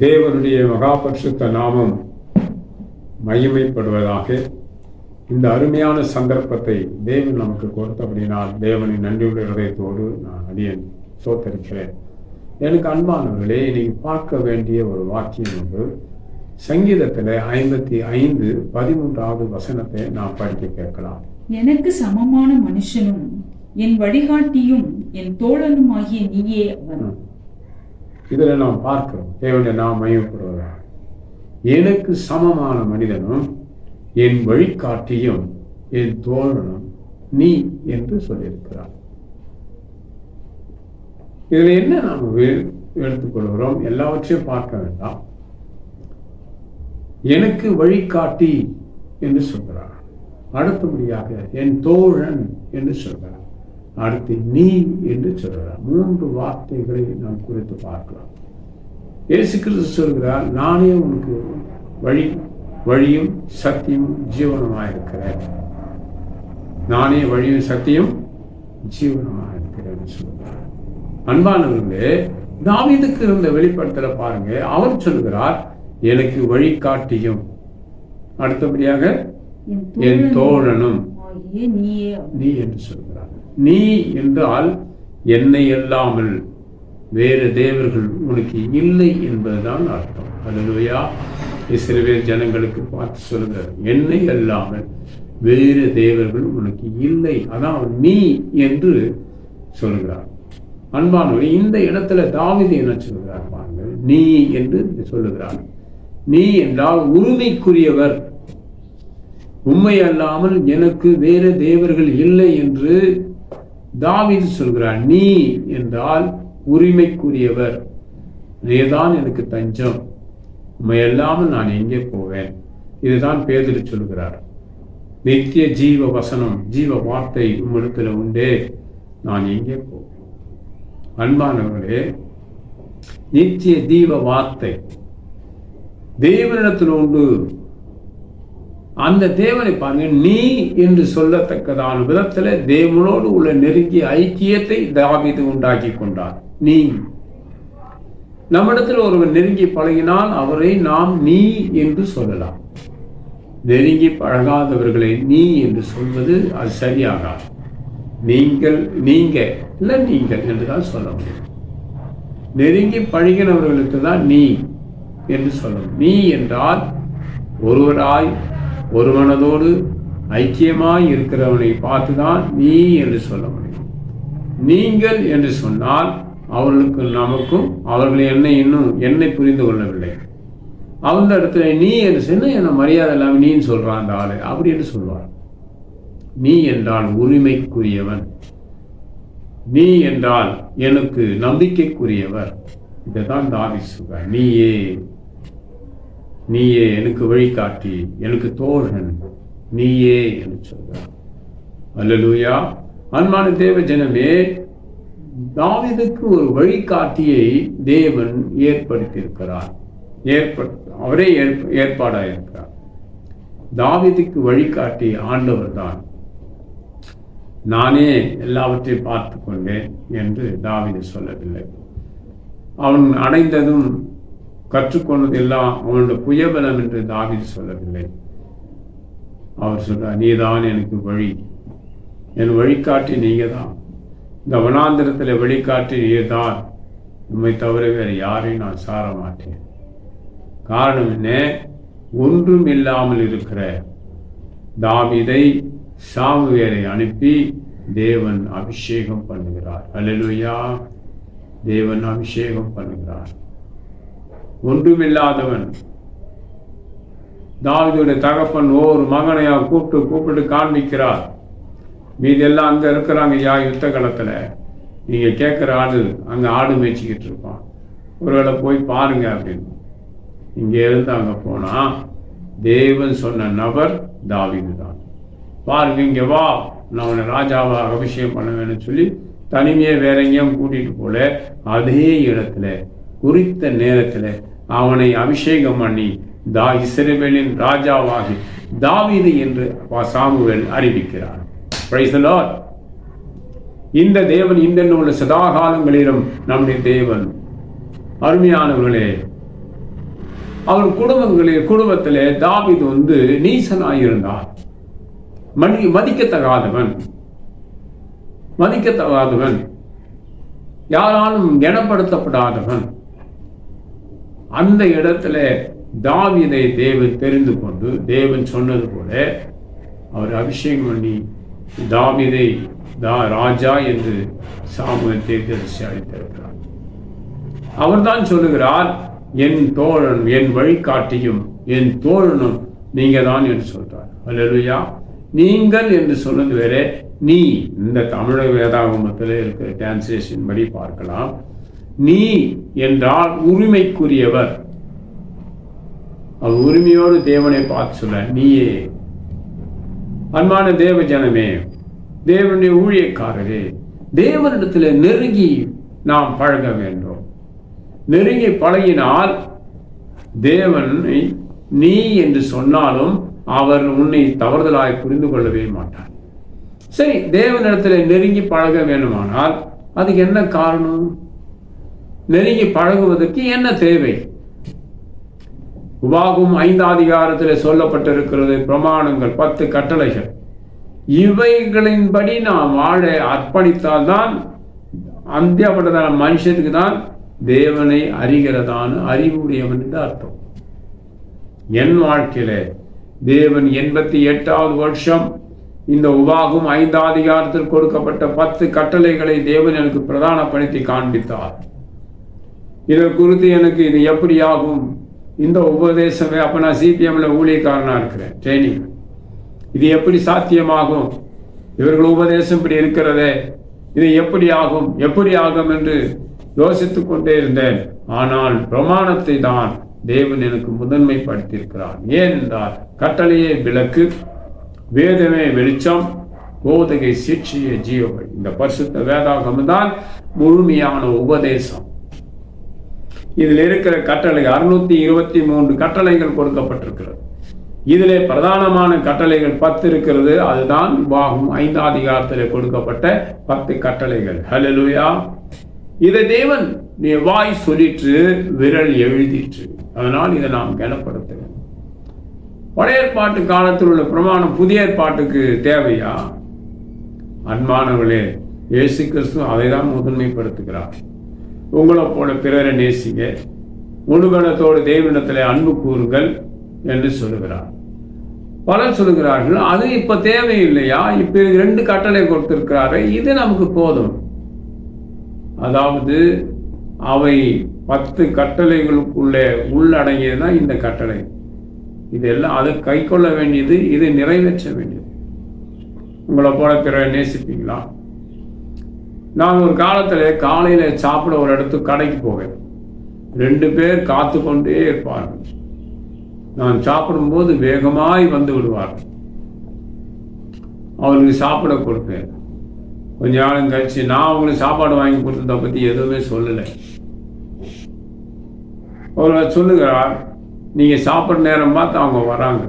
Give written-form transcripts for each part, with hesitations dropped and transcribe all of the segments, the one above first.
தேவனுடைய மகாபரிசுத்த நாமம் மகிமைப்படுவதாக. இந்த அருமையான சந்தர்ப்பத்தை தேவன் நமக்கு கொடுத்தபடினால் தேவனின் நன்றியுள்ள இதயத்தோடு நான் அடியேன் சோத்தரிக்கிறேன். எனக்கு அன்பானவர்களே, இன்னைக்கு பார்க்க வேண்டிய ஒரு வாக்கியம் ஒன்று சங்கீதத்தில் 55:13 வசனத்தை நாம் படிக்க கேட்கலாம். எனக்கு சமமான மனுஷனும் என் வழிகாட்டியும் என் தோழனுமாகிய நீயே அவன். இதுல நாம் பார்க்கிறோம் தேவனுடைய நாம் மகிமைப்படுவதாக. எனக்கு சமமான மனிதனும் என் வழிகாட்டியும் என் தோழனும் நீ என்று சொல்லியிருக்கிறார். இதுல என்ன நாம் எடுத்துக்கொள்கிறோம்? எல்லாவற்றையும் பார்க்க வேண்டாம். எனக்கு வழிகாட்டி என்று சொல்கிறார். அடுத்தபடியாக என் தோழன் என்று சொல்கிறார். அடுத்து நீ என்று சொல்கிறார். 3 வார்த்தைகளை நாம் குறித்து பார்க்கலாம். இயேசு கிறிஸ்து சொல்கிறார், நானே உனக்கு வழியும் சத்தியமும் ஜீவனமாயிருக்கிறேன். நானே வழியும் சத்தியம் ஜீவனமாயிருக்கிறேன் சொல்கிறார். அன்பானவர்களே, தாவீதுக்கு இருந்த வெளிப்படுத்தல பாருங்க. அவர் சொல்கிறார், எனக்கு வழிகாட்டியும் அடுத்தபடியாக என் தோழனும் நீ என்று சொல்கிறார். நீ என்றால் என்னை அல்லாமல் வேறு தேவர்கள் உனக்கு இல்லை என்பதுதான் அர்த்தம். அல்லேலூயா. இஸ்ரவேல் ஜனங்களுக்கு பார்த்து சொல்கிறார், என்னை அல்லாமல் வேறு தேவர்கள் உனக்கு இல்லை. அதான் நீ என்று சொல்கிறார். அன்பானவர்களே, இந்த இடத்துல தாவீது என்ன சொல்கிறார் பாருங்க. நீ என்று சொல்லுகிறார். நீ என்றால் உரிமைக்குரியவர். உண்மை அல்லாமல் எனக்கு வேறு தேவர்கள் இல்லை என்று தாவீது சொல்கிறார். நீ என்றால் உரிமைக்குரியவர். நீதான் எனக்கு தஞ்சம். உண்மை அல்லாமல் நான் எங்கே போவேன்? இதுதான் பேதுரு சொல்கிறார். நித்திய ஜீவ வசனம், ஜீவ வார்த்தை உம்மிடத்தில் உண்டே, நான் எங்கே போவேன்? அன்பானவர்களே, நித்திய ஜீவ வார்த்தை தேவனிடத்தில் உண்டு. அந்த தேவனை பாருங்க, நீ என்று சொல்லத்தக்கதான விதத்தில் தேவனோடு உள்ள நெருங்கிய ஐக்கியத்தை தாவீது உண்டாக்கி கொண்டார். நீ நம்மிடத்தில் ஒருவர் நெருங்கி பழகினால் அவரை நாம் நீ என்று சொல்லலாம். நெருங்கி பழகாதவர்களை நீ என்று சொல்வது அது சரியாகாது. நீங்க என்றுதான் சொல்ல முடியும். நெருங்கி பழகினவர்களுக்கு தான் நீ என்று சொல்லணும். நீ என்றால் ஒருவராய் ஒரு மனதோடு ஐக்கியமாய் இருக்கிறவனை பார்த்துதான் நீ என்று சொல்ல முடியும். நீங்கள் என்று சொன்னால் அவர்களுக்கு நமக்கும் அவர்கள் என்னை புரிந்து கொள்ளவில்லை. அந்த இடத்துல நீ என்று சொன்ன என்ன மரியாதை இல்லாமல் நீன்னு சொல்றான் அந்த ஆளு அப்படி என்று சொல்வார். நீ என்றால் உரிமைக்குரியவன். நீ என்றால் எனக்கு நம்பிக்கைக்குரியவர். இதைதான் தாவீது சொல்றார். நீயே எனக்கு வழிகாட்டி, எனக்கு தோழன், நீயே என்று சொல்றார். அல்லேலூயா. அன்பான தேவ ஜனமே, தாவீதுக்கு ஒரு வழிகாட்டியை தேவன் ஏற்படுத்தியிருக்கிறார். அவரே ஏற்பாடாயிருக்கிறார். தாவீதுக்கு வழிகாட்டி ஆண்டவர் தான். நானே எல்லாவற்றையும் பார்த்து கொண்டேன் என்று தாவீது சொல்லவில்லை. அவன் அடைந்ததும் கற்றுக்கொண்டது எல்லாம் அவனுடைய புயபலம் என்று தாவீது சொல்லவில்லை. அவர் சொல்றார், நீதான் எனக்கு வழி, என் வழிகாட்டி நீங்க தான். இந்த வனாந்திரத்தில் வழிகாட்டி நீதான். உண்மை தவிர வேறு யாரையும் நான் சார மாட்டேன். காரணம் என்ன? ஒன்றும் இல்லாமல் இருக்கிற தாவீதை சாமுவேலை அனுப்பி தேவன் அபிஷேகம் பண்ணுகிறார். அல்லேலூயா. தேவன் அபிஷேகம் பண்ணுகிறார். ஒன்றுமில்லாதவன் தாவீதுடைய தகப்பன் ஒரு மகனையா கூப்பிட்டு காண்பிக்கிறார். மீதெல்லாம் அங்க இருக்கிறாங்க யுத்த களத்துல. நீங்க கேட்கிற ஆடு அங்க ஆடு மேய்ச்சிக்கிட்டு இருப்பான். ஒருவேளை போய் பாருங்க அப்படின்னு. இங்க இருந்து அங்க போனா தேவன் சொன்ன நபர் தாவீது தான். பாருங்க, இங்க வா, நான் உன்னை ராஜாவா அபிஷேகம் பண்ண வேணும்னு சொல்லி தனிமையை வேற எங்கேயும் கூட்டிட்டு போல அதே இடத்துல குறித்த நேரத்துல அவனை அபிஷேகம் பண்ணி இஸ்ரவேலின் ராஜாவாகி தாவீது என்று சாமுவேல் அறிவிக்கிறார். Price the Lord. இந்த தேவன் இந்த உள்ள சதா காலங்களிலும் நம்முடைய தேவன். அருமையானவர்களே, அவர் குடும்பத்திலே தாவீது நீசனாயிருந்தார். மதிக்கத்தகாதவன், யாராலும் கனப்படுத்தப்படாதவன். அந்த இடத்துல தாவீதை தேவன் தெரிந்து கொண்டு தேவன் சொன்னது போல அவர் அபிஷேகம் பண்ணி தாவீதை ராஜா என்று சாமுவேல் தீர்க்கதரிசி அழைத்திருக்கிறார். அவர்தான் சொல்லுகிறார், என் தோழன், என் வழிகாட்டியும் என் தோழனும் நீங்க தான் என்று சொல்றார். அல்லேலூயா. நீங்கள் என்று சொன்னது வேற, நீ. இந்த தமிழக வேதாகமத்தில் இருக்கிற டிரான்ஸ்லேஷன் படி பார்க்கலாம். நீ என்றால் உரிமைக்குரியவர். அவர் உரிமையோடு தேவனை பார்த்து சொல்ல, நீயே. அன்பான தேவ ஜனமே, தேவனுடைய ஊழியக்காரரே, தேவனிடத்தில் நெருங்கி நாம் பழக வேண்டும். நெருங்கி பழகினால் தேவனை நீ என்று சொன்னாலும் அவர் உன்னை தவறுதலாய் புரிந்து கொள்ளவே மாட்டார். சரி, தேவனிடத்தில் நெருங்கி பழக வேண்டுமானால் அதுக்கு என்ன காரணம்? நெருங்கி பழகுவதற்கு என்ன தேவை? உபாகமம் 5ஆம் அதிகாரத்தில் சொல்லப்பட்டிருக்கிறது பிரமாணங்கள், 10 கட்டளைகள். இவைகளின்படி நாம் வாழ அர்ப்பணித்தால்தான் அந்தியப்பட்டதான மனுஷனுக்கு தான் தேவனை அறிகிறதான அறிவுடையவன் என்று அர்த்தம். என் வாழ்க்கையில தேவன் 88வது வருஷம் இந்த உபாகமம் 5ஆம் அதிகாரத்தில் கொடுக்கப்பட்ட 10 கட்டளைகளை தேவன் எனக்கு பிரதானப்படுத்தி காண்பித்தார். இதை குறித்து எனக்கு இது எப்படி ஆகும், இந்த உபதேசமே, அப்ப நான் சிபிஎம்ல ஊழியக்காரனா இருக்கிறேன், ட்ரைனிங், இது எப்படி சாத்தியமாகும், இவர்கள் உபதேசம் இப்படி இருக்கிறதே, இது எப்படி ஆகும் என்று யோசித்துக் கொண்டே இருந்தேன். ஆனால் பிரமாணத்தை தான் தேவன் எனக்கு முதன்மைப்படுத்தியிருக்கிறார். ஏனென்றால் கட்டளையே விளக்கு, வேதமே வெளிச்சம், போதகை சிற்சிய ஜீவவை. இந்த பரிசுத்த வேதாகமம் தான் முழுமையான உபதேசம். இதில் இருக்கிற கட்டளை 623 கட்டளைகள் கொடுக்கப்பட்டிருக்கிறது. இதிலே பிரதானமான கட்டளைகள் 10 இருக்கிறது. அதுதான் உபாகமம் 5ஆம் அதிகாரத்தில் கொடுக்கப்பட்ட 10 கட்டளைகள். ஹல்லேலூயா. இதை தேவன் நீ வாய் சொல்லிற்று, விரல் எழுதிற்று. அதனால் இதை நாம் கனப்படுத்த வேண்டும். பழைய ஏற்பாட்டு காலத்தில் உள்ள பிரமாணம் புதிய ஏற்பாட்டுக்கு தேவையா? அன்பானவர்களே, இயேசு கிறிஸ்து அதை தான் முதன்மைப்படுத்துகிறார். உங்களை போல பிறரை நேசிங்க, முழுகணத்தோடு தேவனிடத்தில் அன்பு கூறுங்கள் என்று சொல்லுகிறார். பலர் சொல்லுகிறார்கள், அது இப்ப தேவையில்லையா, இப்ப 2 கட்டளை கொடுத்திருக்கிறாரு, இது நமக்கு போதும். அதாவது அவை 10 கட்டளைகளுக்குள்ளே உள்ளடங்கியதுதான் இந்த கட்டளை. இதெல்லாம் அதை கை கொள்ள வேண்டியது, இதை நிறைவேற்ற வேண்டியது. உங்களை போல பிறரை நேசிப்பீங்களா? நான் ஒரு காலத்தில் காலையில் சாப்பிட ஒரு இடத்துக்கு கடைக்கு போவேன். 2 பேர் காத்து கொண்டே இருப்பார்கள். நான் சாப்பிடும்போது வேகமாய் வந்து விடுவார்கள். அவருக்கு சாப்பிட கொடுப்பேன். கொஞ்ச நாளும் கழிச்சு நான் அவங்களுக்கு சாப்பாடு வாங்கி கொடுத்ததை பற்றி எதுவுமே சொல்லலை. அவர் சொல்லுகிறார், நீங்கள் சாப்பிட்ற நேரம் பார்த்து அவங்க வராங்க,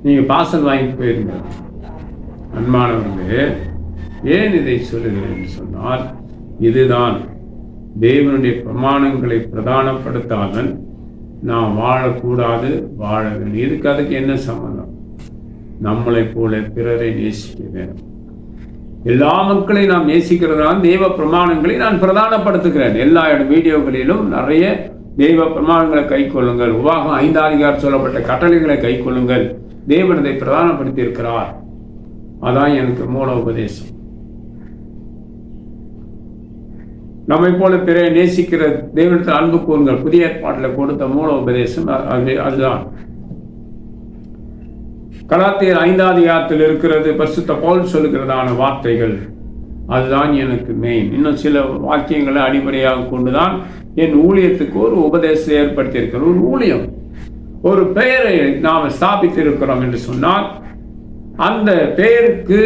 நீங்கள் பார்சல் வாங்கி போயிருங்க. அன்பானவர்களே, ஏன் இதை சொல்லுகிறேன் என்று சொன்னால், இதுதான் தேவனுடைய பிரமாணங்களை பிரதானப்படுத்தாமல் நாம் வாழக்கூடாது, வாழ வேண்டும். இதுக்கு அதுக்கு என்ன சம்பந்தம்? நம்மளை போல பிறரை நேசிக்க வேண்டும். எல்லா மக்களையும் நாம் நேசிக்கிறதால் தெய்வ பிரமாணங்களை நான் பிரதானப்படுத்துகிறேன். எல்லா வீடியோக்களிலும் நிறைய தெய்வ பிரமாணங்களை கை கொள்ளுங்கள், உபாகம் 5ஆம் அதிகாரம் சொல்லப்பட்ட கட்டளைகளை கை கொள்ளுங்கள், தேவன் இதை பிரதானப்படுத்தி இருக்கிறார். அதான் எனக்கு மூல உபதேசம். நம்மை போல பிறரை நேசிக்கிற தேவனிடத்தில் அன்பு கூறுங்கள் புதிய ஏற்பாட்டில் கொடுத்த மூல உபதேசம் அதுதான். கலாத்தியர் 5ஆம் அதிகாரத்தில் இருக்கிறது பரிசுத்த பவுல் சொல்லுகிறதான வார்த்தைகள், அதுதான் எனக்கு மெயின். இன்னும் சில வாக்கியங்களை அடிப்படையாக கொண்டுதான் என் ஊழியத்துக்கு ஒரு உபதேசம் ஏற்படுத்தியிருக்கிற ஒரு ஊழியம், ஒரு பெயரை நாம் ஸ்தாபித்திருக்கிறோம் என்று சொன்னால், அந்த பெயருக்கு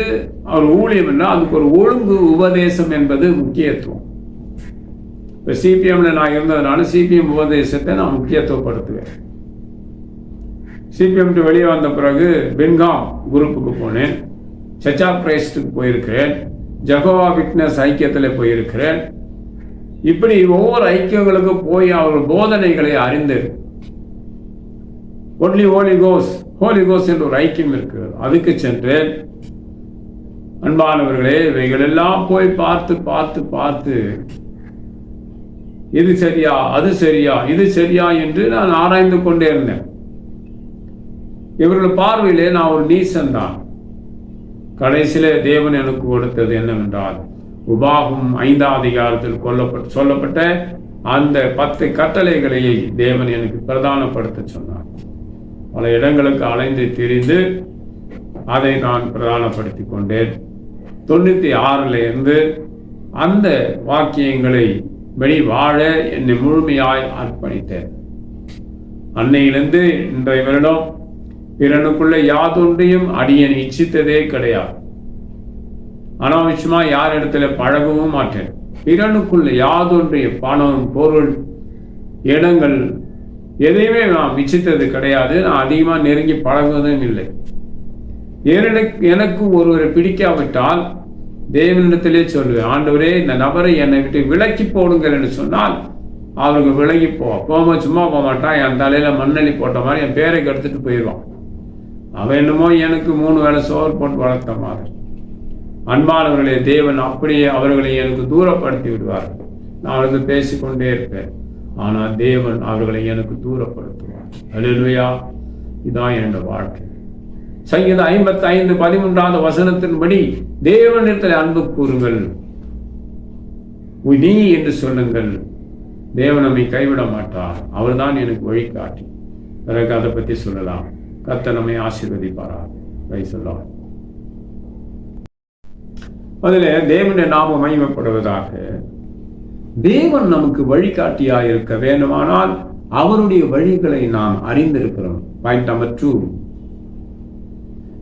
ஒரு ஊழியம் என்றால் அதுக்கு ஒரு ஒழுங்கு உபதேசம் என்பது முக்கியத்துவம். இப்போ சிபிஎம்ல நான் இருந்ததுனால சிபிஎம் உபதேசத்தை நான் முக்கியத்துவப்படுத்துவேன். சிபிஎம் வெளியே வந்த பிறகு பென்காம் குரூப்புக்கு போனேன், சர்ச் ஆஃப் கிரைஸ்டுக்கு போயிருக்கிறேன், ஜெகோவா விட்னஸ் ஐக்கியத்தில் போயிருக்கிறேன். இப்படி ஒவ்வொரு ஐக்கியங்களுக்கு போய் அவர்கள் போதனைகளை அறிந்து ஒன்லி ஹோலி கோஸ் என்ற ஒரு ஐக்கியம் இருக்கிறது. அதுக்கு சென்று அன்பானவர்களே, இவைகள் எல்லாம் போய் பார்த்து பார்த்து பார்த்து இது சரியா, அது சரியா, இது சரியா என்று நான் ஆராய்ந்து கொண்டே இருந்தேன். இவர்கள் பார்வையிலே நான் ஒரு நீசன் தான். கடைசியிலே தேவன் எனக்கு கொடுத்தது என்னவென்றால், உபாகம் 5ஆம் அதிகாரத்தில் சொல்லப்பட்ட அந்த 10 கட்டளைகளை தேவன் எனக்கு பிரதானப்படுத்த சொன்னார். பல இடங்களுக்கு அலைந்து திரிந்து அதை நான் பிரதானப்படுத்தி கொண்டேன். 96 இருந்து அந்த வாக்கியங்களை வெளி வாழ என்னை முழுமையாய் அர்ப்பணித்தேன். அன்னையிலிருந்து இன்றைய வருடம் பிறனுக்குள்ள யாதொன்றையும் அடியேன் இச்சித்ததே கிடையாது. அனாவசியமா யார் இடத்துல பழகவும் மாட்டேன். பிறனுக்குள்ள யாதொன்றையும் பணம், பொருள், இடங்கள் எதையுமே நான் இச்சித்தது கிடையாது. நான் அதிகமாக நெருங்கி பழகுவதும் இல்லை. எனக்கு ஒருவரை பிடிக்காவிட்டால் தேவனிடத்திலே சொல்லுவேன், ஆண்டவரே இந்த நபரை என்னை விட்டு விலக்கி போடுங்கள் என்று சொன்னால் அவருக்கு விலகி போக சும்மா போக மாட்டான். என் தலையில மண்ணெளி போட்ட மாதிரி என் பேரை கெடுத்துட்டு போயிடுவான். அவன் என்னமோ எனக்கு 3 வேளை சோறு போட்டு வளர்த்த மாதிரி. அன்பானவர்களே, தேவன் அப்படியே அவர்களை எனக்கு தூரப்படுத்தி விடுவார்கள். நான் அவர்கள் பேசிக்கொண்டே இருப்பேன். ஆனால் தேவன் அவர்களை எனக்கு தூரப்படுத்துவார். அல்லேலூயா. இதான் என்னோட வாழ்க்கை. சங்கீதம் 55:13 வசனத்தின்படி தேவனிடத்தில் அன்பு கூறுங்கள், நீ என்று சொல்லுங்கள். தேவன் நம்மை கைவிட மாட்டார். அவர் தான் எனக்கு வழிகாட்டி. பிறகு அதை பற்றி சொல்லலாம். கர்த்தர் நம்மை ஆசீர்வதிப்பாராக. சொல்லலாம். அதில் தேவனுடைய நாமம் மகிமைப்படுவதாக. தேவன் நமக்கு வழிகாட்டியாக இருக்க வேண்டுமானால் அவருடைய வழிகளை நாம் அறிந்திருக்கிறோம். பாயிண்ட் நம்பர் 2,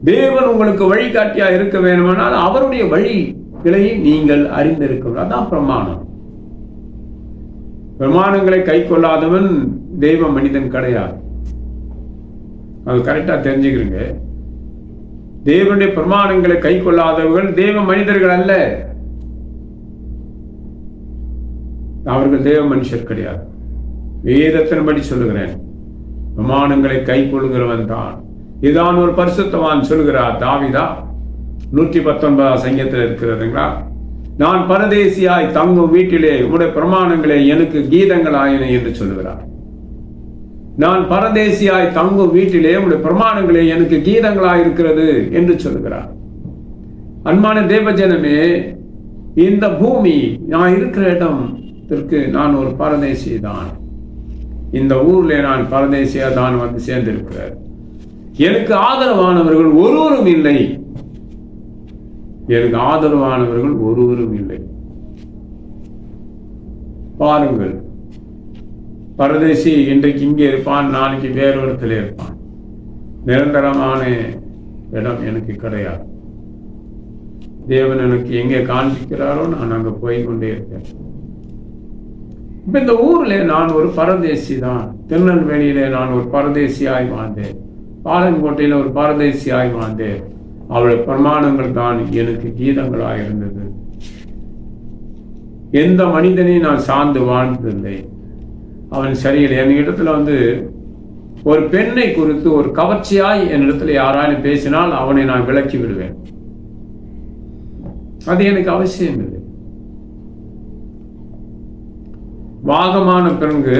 தேவன் உங்களுக்கு வழிகாட்டியாக இருக்க வேண்டுமானால் அவருடைய வழிகளை நீங்கள் அறிந்திருக்கிறோம். அதான் பிரமாணம். பிரமாணங்களை கை கொள்ளாதவன் தெய்வ மனிதன் கிடையாது. அது கரெக்டா தெரிஞ்சுக்கிறீங்க. தேவனுடைய பிரமாணங்களை கை கொள்ளாதவர்கள் தேவ மனிதர்கள் அல்ல. அவர்கள் தேவ மனுஷர் கிடையாது. வேதத்தின்படி சொல்லுகிறேன், பிரமாணங்களை கை கொள்ளுகிறவன் தான். இதான் ஒரு பரிசுத்தவான் சொல்கிறார். தாவீதா 119 சங்கீதத்தில் இருக்கிறதுங்களா, நான் பரதேசியாய் தங்கும் வீட்டிலே உடைய பிரமாணங்களே எனக்கு கீதங்களாயின என்று சொல்லுகிறார். நான் பரதேசியாய் தங்கும் வீட்டிலே உடைய பிரமாணங்களே எனக்கு கீதங்களாயிருக்கிறது என்று சொல்லுகிறார். அன்பான தேவஜனமே, இந்த பூமி நான் இருக்கிற இடத்திற்கு நான் ஒரு பரதேசி தான். இந்த ஊர்ல நான் பரதேசியா தான் வந்து சேர்ந்திருக்கிறார். எனக்கு ஆதரவானவர்கள் ஒருவரும் இல்லை. எனக்கு ஆதரவானவர்கள் ஒருவரும் இல்லை. பாருங்கள், பரதேசி இன்றைக்கு இங்கே இருப்பான், நாளைக்கு வேறு இடத்துல இருப்பான். நிரந்தரமான இடம் எனக்கு கிடையாது. தேவன் எனக்கு எங்கே காண்பிக்கிறாரோ நான் அங்கே போய் கொண்டே இருக்கேன். இப்ப இந்த ஊர்ல நான் ஒரு பரதேசி தான். திருநெல்வேலியில நான் ஒரு பரதேசியாய் வாழ்ந்தேன். பாலங்கோட்டையில ஒரு பரதேசியாய் வாழ்ந்தேன். அவளுடைய பிரமாணங்கள் தான் எனக்கு கீதங்களாக இருந்தது. எந்த மனிதனையும் நான் சார்ந்து வாழ்ந்ததில்லை. அவன் சரியில்லை. என் இடத்துல ஒரு பெண்ணை குறித்து ஒரு கவர்ச்சியாய் என்னிடத்துல யாராலும் பேசினால் அவனை நான் விலக்கி விடுவேன். அது எனக்கு அவசியம் இல்லை. வாகமான பிறகு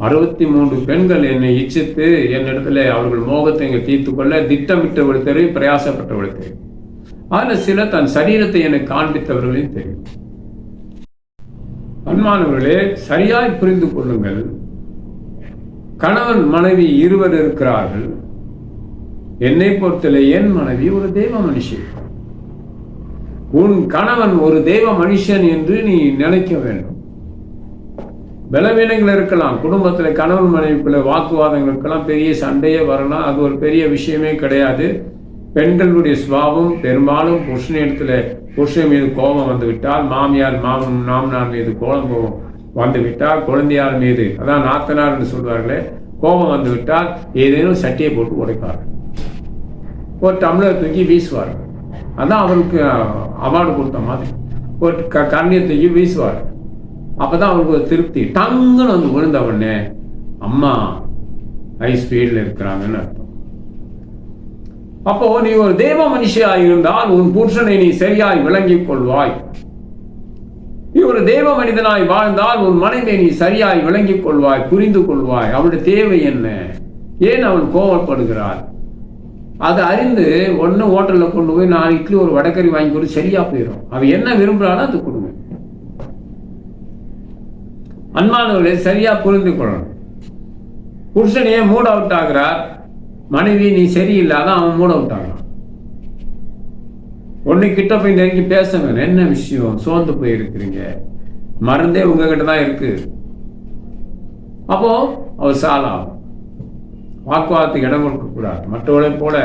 63 பெண்கள் என்னை இச்சித்து என்னிடத்துல அவர்கள் மோகத்தை தீர்த்து கொள்ள திட்டமிட்டவர்கள் தெரியும், பிரயாசப்பட்டவர்கள் தெரியும். அதில் சில தன் சரீரத்தை எனக்கு காண்பித்தவர்களையும் தெரியும். அன்பானவர்களே, சரியாய் புரிந்து கொள்ளுங்கள். கணவன் மனைவி இருவர் இருக்கிறார்கள். என்னை பொறுத்தல என் மனைவி ஒரு தெய்வ மனுஷி. உன் கணவன் ஒரு தெய்வ மனுஷன் என்று நீ நினைக்க வேண்டும். பலவீனங்கள் இருக்கலாம். குடும்பத்தில் கணவன் மனைவிக்குள்ள வாக்குவாதங்களுக்கெல்லாம் பெரிய சண்டையே வரலாம். அது ஒரு பெரிய விஷயமே கிடையாது. பெண்களுடைய சுபாவம் பெரும்பாலும் புருஷன் மீது கோபம் வந்து விட்டால், மாமனார் மீது கோபம் வந்து விட்டால், குழந்தையார் மீது, அதான் நாத்தனார் என்று சொல்வார்களே, கோபம் வந்து விட்டால் ஏதேனும் சட்டியை போட்டு உடைப்பார்கள். ஒரு டம்ளர் தூக்கி வீசுவார்கள். அதான் அவருக்கு அவார்டு கொடுத்த மாதிரி. ஒரு கரண்டியை தூக்கி வீசுவார்கள். அப்பதான் அவருக்கு ஒரு திருப்தி. டங்குன்னு வந்து விழுந்த உடனே அம்மா ஹை ஸ்பீட்ல இருக்கிறாங்கன்னு அர்த்தம். அப்போ நீ ஒரு தேவ மனுஷியாய் இருந்தால் உன் புருஷனை நீ சரியாய் விளங்கிக் கொள்வாய். நீ ஒரு தேவ மனிதனாய் வாழ்ந்தால் உன் மனைவியை நீ சரியாய் விளங்கிக் கொள்வாய், புரிந்து கொள்வாய். அவளுடைய தேவை என்ன, ஏன் அவள் கோவப்படுகிறாள், அதை அறிந்து ஒன்னு ஹோட்டல்ல கொண்டு போய் 4 இட்லி ஒரு வடக்கறி வாங்கி கொடுத்து சரியா போயிடும். அவ என்ன விரும்புறாளோ அது கொடுங்க. அன்பானவர்களை சரியா புரிந்து கொள்ளணும். புருஷனையே மூட் அவுட் ஆகிறார், மனைவி நீ சரியில்லாத அவன் மூட் அவுட் ஆகிறான். ஒண்ணு கிட்ட போய் நெருங்கி பேசுங்க, என்ன விஷயம், சோர்ந்து போய் இருக்கிறீங்க, மருந்தே உங்ககிட்ட தான் இருக்கு. அப்போ அவர் சாலாகும். வாக்குவாதத்துக்கு இடம் கொடுக்க கூடாது. மற்றவர்களை போல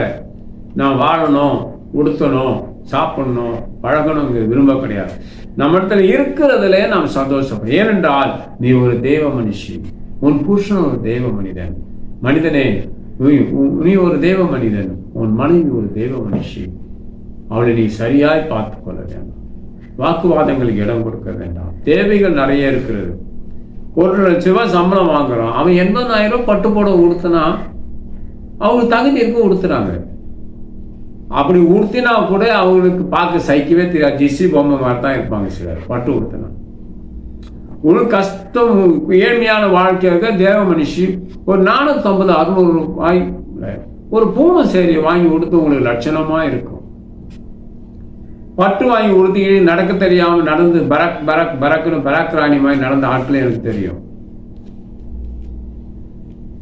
நான் வாழணும், உடுத்தணும், சாப்பிடணும், பழகணும் விரும்ப கிடையாது. நம்ம இடத்துல இருக்கிறதுல நாம் சந்தோஷப்படும். ஏனென்றால் நீ ஒரு தேவ மனுஷி, உன் புருஷன் ஒரு தேவ மனிதன். மனிதனே, நீ ஒரு தேவ மனிதன், உன் மனைவி ஒரு தேவ மனுஷி. அவளை நீ சரியாய் பார்த்து கொள்ள வேண்டும். வாக்குவாதங்களுக்கு இடம் கொடுக்க வேண்டாம். தேவைகள் நிறைய இருக்கிறது. 1 லட்ச ரூபாய் சம்பளம் வாங்குறோம், அவன் 80,000 பட்டு புடவை உடுத்தினா அவங்களுக்கு தகுதி இருக்க உடுத்துறாங்க. அப்படி உடுத்தினா கூட அவங்களுக்கு பார்க்க சைக்கவே தெரியாது, ஜிசி பொம்மை மாதிரி தான் இருப்பாங்க சிலர் பட்டு உடுத்தினா. ஒரு கஷ்டம் ஏழ்மையான வாழ்க்கையாக தேவ மனுஷி ஒரு 450-600 ரூபாய் ஒரு பூனை சேரியை வாங்கி உடுத்து உங்களுக்கு லட்சணமா இருக்கும். பட்டு வாங்கி உடுத்தி நடக்க தெரியாம நடந்து பரக் பரக் பரக்குன்னு பராக் ராணி மாதிரி நடந்த ஆட்களே எனக்கு தெரியும்.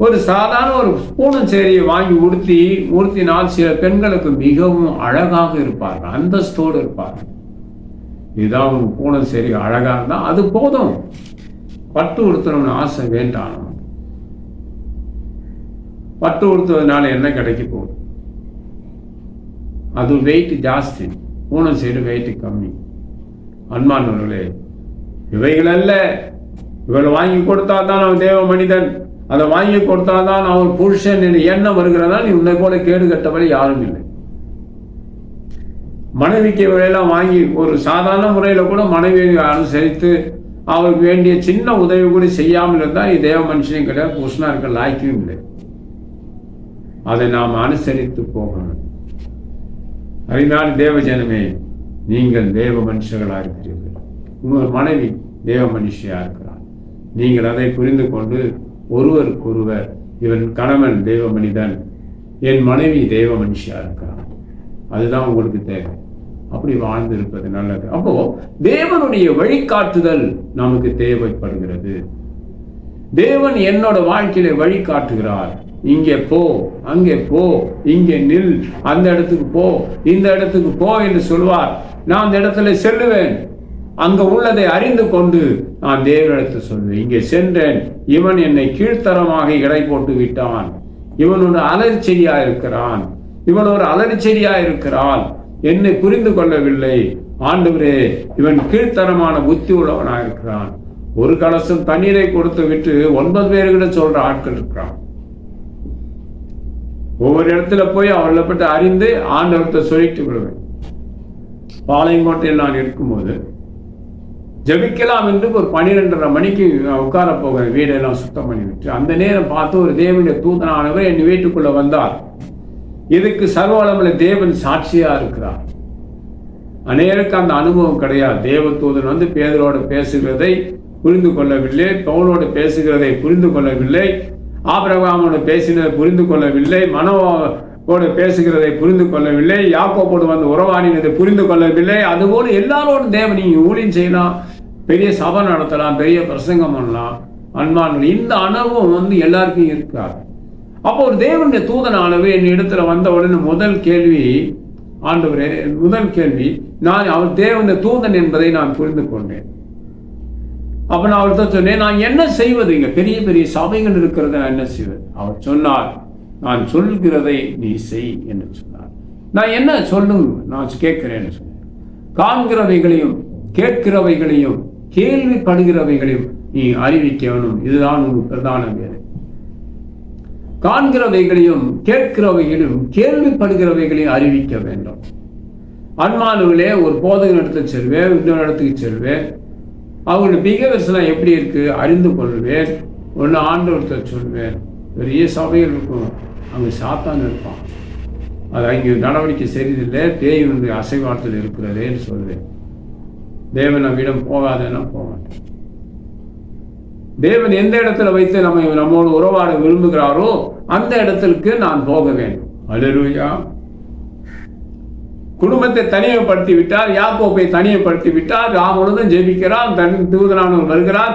ஒரு சாதாரண ஒரு பூனை சேரியை வாங்கி உடுத்தினால் சில பெண்களுக்கு மிகவும் அழகாக இருப்பார்கள், அந்தஸ்தோடு இருப்பார்கள். இதுதான் ஒரு பூனை சேரி அழகா இருந்தா அது போதும். பட்டு உடுத்தணும்னு ஆசை வேண்டாம். பட்டு உடுத்துவதனால என்ன கிடைக்க போகுது? அது வெயிட் ஜாஸ்தி, பூனை சேரி வெயிட் கம்மி. அன்பானவர்களே, இவைகள் அல்ல. இவளை வாங்கி கொடுத்தாதான் அவன் தேவ மனிதன், அதை வாங்கி கொடுத்தாதான் அவன் புருஷன் எண்ணம் வருகிறதா? நீ உன்னை போல கேடு கட்டவரை யாரும் இல்லை. மனைவிக்கு இவையெல்லாம் வாங்கி ஒரு சாதாரண முறையில கூட மனைவியை அனுசரித்து அவருக்கு வேண்டிய சின்ன உதவி கூட செய்யாமல் இருந்தால் நீ தேவ மனுஷனையும் கிடையாது, புருஷனா இருக்க லாய்க்கும் இல்லை. அதை நாம் அனுசரித்து போகணும். அறிஞான தேவ ஜனமே, நீங்கள் தேவ மனுஷர்களா இருக்கிறீர்கள். உங்கள் மனைவி தேவ மனுஷியா இருக்கிறார். நீங்கள் அதை புரிந்து கொண்டு ஒருவருக்கொருவர், இவன் கணவன் தேவ மனிதன், என் மனைவி தேவ மனுஷியா இருக்கிறார், அதுதான் உங்களுக்கு தேவை. அப்படி வாழ்ந்து இருப்பது நல்லது. அப்போ தேவனுடைய வழிகாட்டுதல் நமக்கு தேவைப்படுகிறது. தேவன் என்னோட வாழ்க்கையில வழிகாட்டுகிறார். இங்கே போ, அங்கே போ, இங்கே நில், அந்த இடத்துக்கு போ, இந்த இடத்துக்கு போ என்று சொல்வார். நான் அந்த இடத்துல செல்லுவேன். அங்க உள்ளதை அறிந்து கொண்டு நான் தேவனிடத்தில் சொல்வேன், இங்கே சென்றேன், இவன் என்னை கீழ்த்தரமாக இடை போட்டு விட்டான், இவன் ஒரு அலர்ச்செடியா இருக்கிறான், இவன் ஒரு அலர்ச்செடியா இருக்கிறான், என்னை புரிந்து கொள்ளவில்லை, ஆண்டவரே இவன் கீழ்த்தரமான புத்தி உள்ளவனாக இருக்கிறான். ஒரு கலசம் தண்ணீரை கொடுத்து விட்டு 9 பேர்கிட்ட சொல்ற ஆட்கள் இருக்கிறான். ஒவ்வொரு இடத்துல போய் அவர்களை பற்றி அறிந்து ஆண்டவர்கிட்ட சொல்லிட்டு விடுவேன். பாளையங்கோட்டையில் நான் இருக்கும்போது ஜபிக்கலாம் என்று ஒரு 12:30 மணிக்கு உட்கார போகிறேன், வீடெல்லாம் சுத்தம் பண்ணி விட்டு. அந்த நேரம் பார்த்து ஒரு தேவனுடைய தூதனானவர் என் வீட்டுக்குள்ள வந்தார். இதுக்கு சர்வவல்லமையுள்ள தேவன் சாட்சியா இருக்கிறார். அநேருக்கு அந்த அனுபவம் கிடையாது. தேவ தூதன் வந்து பேதுருவோடு பேசுகிறதை புரிந்து கொள்ளவில்லை, பவுலோடு பேசுகிறதை புரிந்து கொள்ளவில்லை, ஆபிரகாமோடு பேசினதை புரிந்து கொள்ளவில்லை, மனோவோடு பேசுகிறதை புரிந்து கொள்ளவில்லை, யாக்கோபோடு வந்து உறவாடினதை புரிந்து கொள்ளவில்லை. அதுபோல எல்லாரோடும் தேவன் நீங்க ஊழியம் செய்யலாம், பெரிய சபை நடத்தலாம், பெரிய பிரசங்கம் பண்ணலாம். அன்பான்கள் இந்த அனுபவம் வந்து எல்லாருக்கும் இருக்காது. அப்போ ஒரு தேவனுடைய தூதனானவர் என் இடத்துல வந்த உடனே முதல் கேள்வி, ஆண்டவரே, முதல் கேள்வி, நான் அவர் தேவனுடைய தூதன் என்பதை நான் புரிந்து கொண்டேன். அப்ப நான் அவர்கிட்ட சொன்னேன், நான் என்ன செய்வது, இங்க பெரிய பெரிய சபைகள் இருக்கிறத நான் என்ன செய்வது? அவர் சொன்னார், நான் சொல்கிறதை நீ செய் என்று சொன்னார். நான் என்ன சொல்லுங்க, நான் கேட்கிறேன்னு சொன்னேன். காண்கிறவைகளையும் கேட்கிறவைகளையும் கேள்விப்படுகிறவைகளையும் நீ அறிவிக்க வேணும். இதுதான் ஒரு பிரதான வேலை. காண்கிறவைகளையும் கேட்கிறவைகளையும் கேள்விப்படுகிறவைகளையும் அறிவிக்க வேண்டும். அன்பானவர்களே, ஒரு போதகன் இடத்துக்கு செல்வேன், இன்னொரு இடத்துக்கு செல்வேன். அவங்களுடைய பிஹேவியர்ஸ்லாம் எப்படி இருக்கு அறிந்து கொள்வேன். ஒன்று ஆண்டவர்கிட்ட சொல்வேன். பெரிய சபைகள் இருக்கும், அங்கே சாத்தான் இருப்பான், அது அங்கே நடவடிக்கை சரியில்லை, பேயினுடைய அசைவாற்றல் இருக்கிறதேன்னு சொல்வேன். தேவன் நம்மிடம் போகாதேன்னா போக மாட்டேன். தேவன் எந்த இடத்துல வைத்து நம்மோடு உறவாட விரும்புகிறாரோ அந்த இடத்திற்கு நான் போக வேண்டும். அல்லேலூயா. குடும்பத்தை தனிமைப்படுத்தி விட்டார், யாக்கோப்பை தனிமைப்படுத்தி விட்டார். ராமனுடன் ஜெபிக்கிறார், தன் தூதனானவர் வருகிறார்,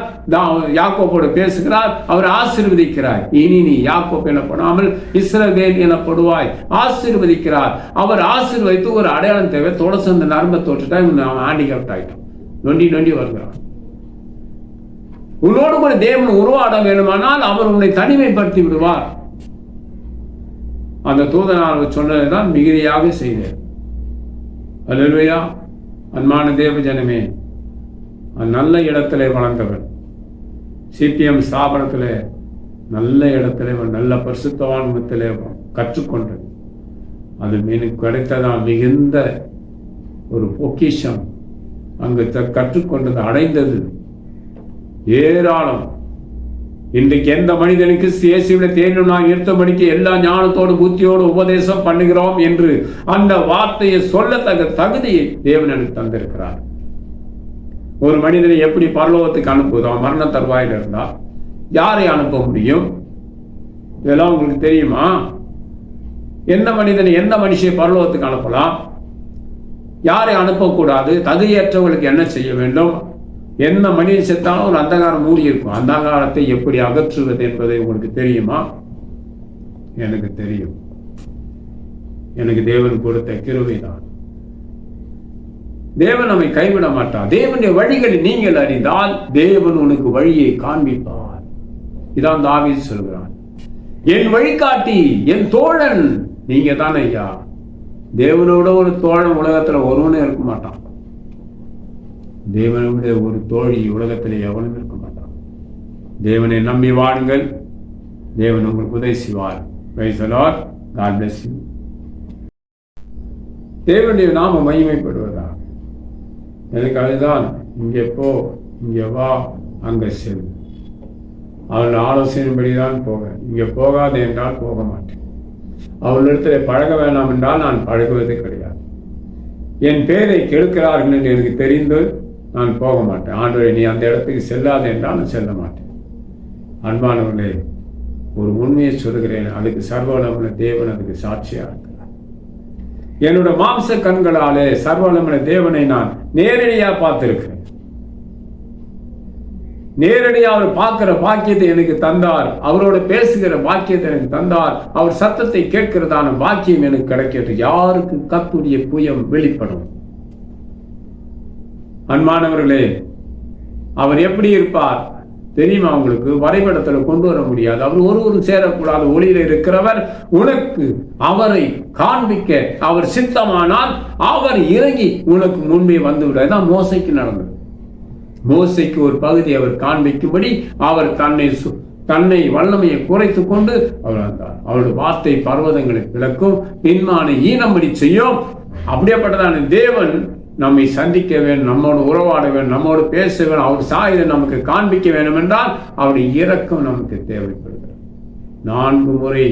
யாக்கோப்போடு பேசுகிறார், அவர் ஆசீர்வதிக்கிறார். இனி நீ யாக்கோப் எனப்படாமல் இஸ்ரவேல் எனப்படுவாய், ஆசீர்வதிக்கிறார். அவர் ஆசீர்வதித்து ஒரு அடையாளம் தேவை. தொடர்ந்து அந்த நரம்பை தோற்றுட்டா அவன் ஹேண்டிகேப்ட் ஆகிட்டான், நொண்டி வருகிறான். உன்னோடு கூட தேவன் உருவாட வேண்டுமானால் அவர் உன்னை தனிமைப்படுத்தி விடுவார். அந்த தூதனானவர் சொன்னதுதான் மிகுதியாக செய்தார். அல்லேலூயா. அன்பான தேவ ஜனமே, நல்ல இடத்துல வளர்ந்தவன், சிபிஎம் ஸ்தாபனத்தில் நல்ல இடத்துல நல்ல பரிசுத்தவான்மத்தில் கற்றுக்கொண்டது. அது எனக்கு கிடைத்ததான் மிகுந்த ஒரு பொக்கிஷம். அங்கு கற்றுக்கொண்டது அடைந்தது ஏராளம். இன்றைக்கு எந்த மனிதனுக்கு இயேசுவினை தேர்ந்தெடுத்து நிறுத்தபடிக்கு எல்லா ஞானத்தோடு புத்தியோடு உபதேசம் பண்ணுகிறோம் என்று அந்த வார்த்தையை சொல்லத்தக்க தகுதியை தேவன் எனக்கு தந்திருக்கிறார். ஒரு மனிதனை எப்படி பரலோகத்துக்கு அனுப்புவதோ, மரண தருவாயில் இருந்தால் யாரை அனுப்ப முடியும்? இதெல்லாம் உங்களுக்கு தெரியுமா? எந்த மனிதனை எந்த மனுஷனை பரலோகத்துக்கு அனுப்பலாம், யாரை அனுப்பக்கூடாது, தகுதியற்றவர்களுக்கு என்ன செய்ய வேண்டும், என்ன மனிதன் செத்தாலும் ஒரு அந்தகாரம் மூடி இருக்கும். அந்தகாரத்தை எப்படி அகற்றுவது என்பதை உங்களுக்கு தெரியுமா? எனக்கு தெரியும். எனக்கு தேவன் கொடுத்த கிருபைதான். தேவன் நம்மை கைவிட மாட்டார். தேவனுடைய வழிகளை நீங்கள் அறிந்தால் தேவன் உனக்கு வழியை காண்பிப்பார். இதான் தாவீது சொல்கிறான், என் வழிகாட்டி, என் தோழன் நீங்க தான் ஐயா. தேவனோட ஒரு தோழன் உலகத்துல ஒருவனே இருக்க மாட்டான். தேவனுடைய ஒரு தோழி உலகத்தில் எவனும் இருக்க மாட்டான். தேவனை நம்பி வாழுங்கள், தேவன் உங்களுக்கு உதவி செய்வார். Praise the Lord. God bless you. தேவனுடைய நாம மகிமைப்படுவதா. எனக்கு அதுதான், இங்கே போ, இங்கே வா, அங்கே செல், அவள் ஆலோசனைப்படிதான் போக, இங்கே போகாது என்றால் போக மாட்டேன். அவளிடத்தில் பழக வேண்டாம் என்றால் நான் பழகுவது கிடையாது. என் பேரை கெடுக்கிறார்கள் என்று எனக்கு தெரிந்து நான் போக மாட்டேன். ஆண்டவரே, நீ அந்த இடத்துக்கு செல்லாது என்றால் நான் செல்ல மாட்டேன். அன்பானவர்களே, ஒரு உண்மையை சொல்கிறேன், அதுக்கு சர்வவல்லமையுள்ள தேவன் அதுக்கு சாட்சியா இருக்கிறார். என்னோட மாம்ச கண்களாலே சர்வவல்லமையுள்ள தேவனை நான் நேரடியா பார்த்திருக்கிறேன். நேரடியா அவர் பார்க்கிற பாக்கியத்தை எனக்கு தந்தார், அவரோட பேசுகிற பாக்கியத்தை எனக்கு தந்தார், அவர் சத்தத்தை கேட்கிறதான பாக்கியம் எனக்கு கிடைக்கிறது. யாருக்கு கர்த்தருடைய புயம் வெளிப்படும்? அன்பானவர்களே, அவர் எப்படி இருப்பார் தெரியுமா உங்களுக்கு? வரைபடத்தில் கொண்டு வர முடியாது. அவர் ஒருவரும் சேரக்கூடாது. ஒளியில இருக்கிறவர் உனக்கு அவரை காண்பிக்க அவர் சித்தமானால் அவர் இறங்கி உனக்கு முன்பே வந்து விடாதான் மோசைக்கு நடந்தது. மோசைக்கு ஒரு பகுதி அவர் காண்பிக்கும்படி அவர் தன்னை வல்லமையை குறைத்து கொண்டு அவர் வந்தார். அவருடைய வார்த்தை பர்வதங்களை விளக்கும், பின்மானை ஈனம்படி செய்யும். அப்படியேப்பட்டதான தேவன் நம்மை சந்திக்க வேண்டும், நம்மோடு உறவாட வேண்டும், நம்மோடு பேச வேண்டும், அவர் சாயலை நமக்கு காண்பிக்க வேண்டும் என்றால் அவருடைய இரக்கம் நமக்கு தேவைப்படுகிறது. 4 முறை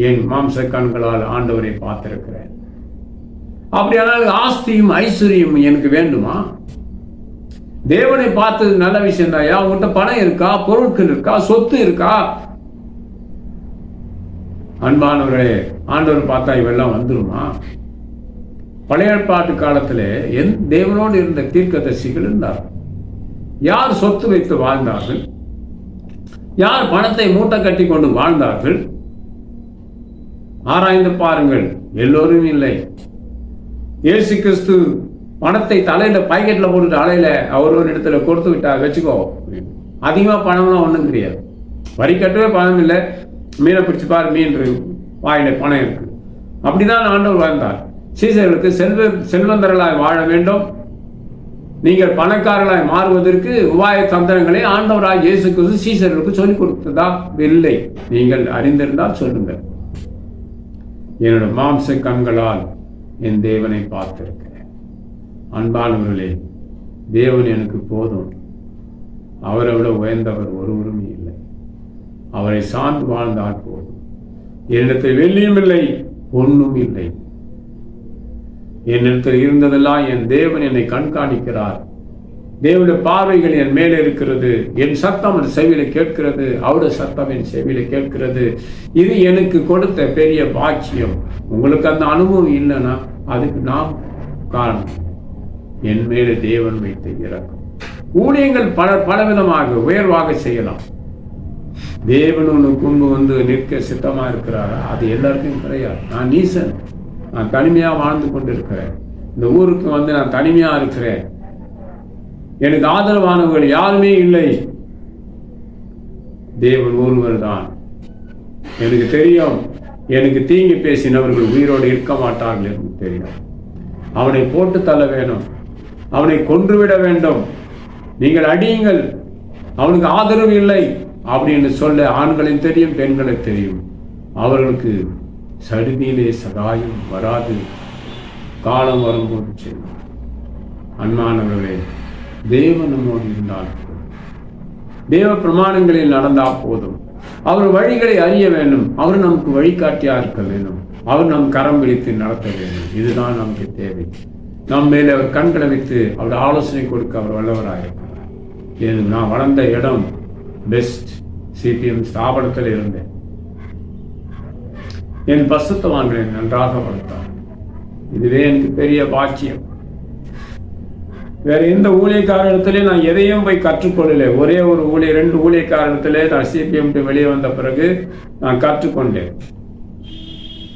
என் மாம்ச கண்களால் ஆண்டவரை பார்த்திருக்கிறேன். அப்படியானால் ஆஸ்தியும் ஐஸ்வர்யம் எனக்கு வேண்டுமா? தேவனை பார்த்தது நல்ல விஷயம் தான். உங்கள்கிட்ட பணம் இருக்கா, பொருட்கள் இருக்கா, சொத்து இருக்கா? அன்பானவர்களே, ஆண்டவர் பார்த்தா இவெல்லாம் வந்துருமா? பழைய ஏற்பாட்டு காலத்தில் தேவனோடு இருந்த தீர்க்கதரிசிகள் இருந்தார். யார் சொத்து வைத்து வாழ்ந்தார்கள், யார் பணத்தை மூட்டை கட்டி கொண்டு வாழ்ந்தார்கள்? ஆராய்ந்து பாருங்கள். எல்லோரும் இல்லை. இயேசு கிறிஸ்து பணத்தை தலையில பாக்கெட்ல போட்டுட்டு அலையில அவர் ஒரு இடத்துல கொடுத்து விட்டா வச்சுக்கோ. அதிகமா பணம்லாம் ஒன்றும் கிடையாது. வரி கட்டவே பணம் இல்லை. மீனை பிடிச்சு பாரு, மீன் வாயில பணம் இருக்கு. அப்படிதான் ஆண்டவர் வாழ்ந்தார். சீசர்களுக்கு செல்வந்தர்களாய் வாழ வேண்டும், நீங்கள் பணக்காரர்களாய் மாறுவதற்கு உபாய தந்திரங்களை ஆண்டவராய் இயேசு கிறிஸ்து சீசர்களுக்கு சொல்லிக் கொடுத்ததா? இல்லை. நீங்கள் அறிந்திருந்தால் சொல்லுங்கள். என்னோட மாம்ச கண்களால் என் தேவனை பார்த்திருக்கிறேன். அன்பானவர்களே, தேவன் எனக்கு போதும். அவரை விட உயர்ந்தவர் ஒருவரும் இல்லை. அவரை சார்ந்து வாழ்ந்தால் போதும். என்னிடத்தில் வெள்ளியும் இல்லை, பொன்னும் இல்லை. என்னிடத்தில் இருந்ததெல்லாம் என் தேவன் என்னை கண்காணிக்கிறார். தேவனுடைய பார்வைகள் என் மேலே இருக்கிறது. என் சத்தம் என் செவியில கேட்கிறது. அவருடைய சத்தம் என் செவியில கேட்கிறது. இது எனக்கு கொடுத்த பெரிய பாக்கியம். உங்களுக்கு அந்த அனுபவம் இல்லைன்னா அதுக்கு நாம் காரணம். என் மேலே தேவன் வைத்த இரக்கம். ஊழியங்கள் பலவிதமாக உயர்வாக செய்யலாம். தேவன் உனக்கு முன்பு நிற்க சித்தமா இருக்கிறாரா? அது எல்லாருக்கும் கிடையாது. நான் நீசன், நான் தனிமையா வாழ்ந்து கொண்டு இருக்கிறேன். இந்த ஊருக்கு நான் தனிமையா இருக்கிறேன். எனக்கு ஆதரவானவர்கள் யாருமே இல்லை. தேவன் ஒருவர் தான். எனக்கு தெரியும், எனக்கு தீங்கி பேசினவர்கள் உயிரோடு இருக்க மாட்டார்கள் என்று தெரியும். அவனை போட்டு தள்ள வேண்டும், அவனை கொன்றுவிட வேண்டும், நீங்கள் அடியுங்கள், அவனுக்கு ஆதரவு இல்லை அப்படின்னு சொல்ல ஆண்களின் தெரியும், பெண்களை தெரியும். அவர்களுக்கு சடுதியிலே சகாயம் வராது. காலம் வரும்போது செய்யும். அன்பானவர்களே, தேவன் நம்மோடு இருந்தால் போதும். தேவ பிரமாணங்களில் நடந்தால் போதும். அவர் வழிகளை அறிய வேண்டும். அவர் நமக்கு வழிகாட்டியா இருக்க வேண்டும். அவர் நம் கரம் பிடித்து நடத்த வேண்டும். இதுதான் நமக்கு தேவை. நம் மேலே அவர் கண்களை வைத்து அவர் ஆலோசனை கொடுக்க அவர் வல்லவராயிருக்கிறார். நான் வளர்ந்த இடம் பெஸ்ட் சிபிஎம் ஸ்தாபனத்தில் இருந்தேன். என் பசுத்தவான்களை நன்றாக வளர்த்தார். இதுவே எனக்கு பெரிய பாக்கியம். வேற எந்த ஊழியக்காரத்திலே நான் எதையும் போய் கற்றுக்கொள்ளலை. ஒரே ஒரு ரெண்டு ஊழியக்காரத்திலே நான் சிபிஎம் வெளியே வந்த பிறகு நான் கற்றுக்கொண்டேன்.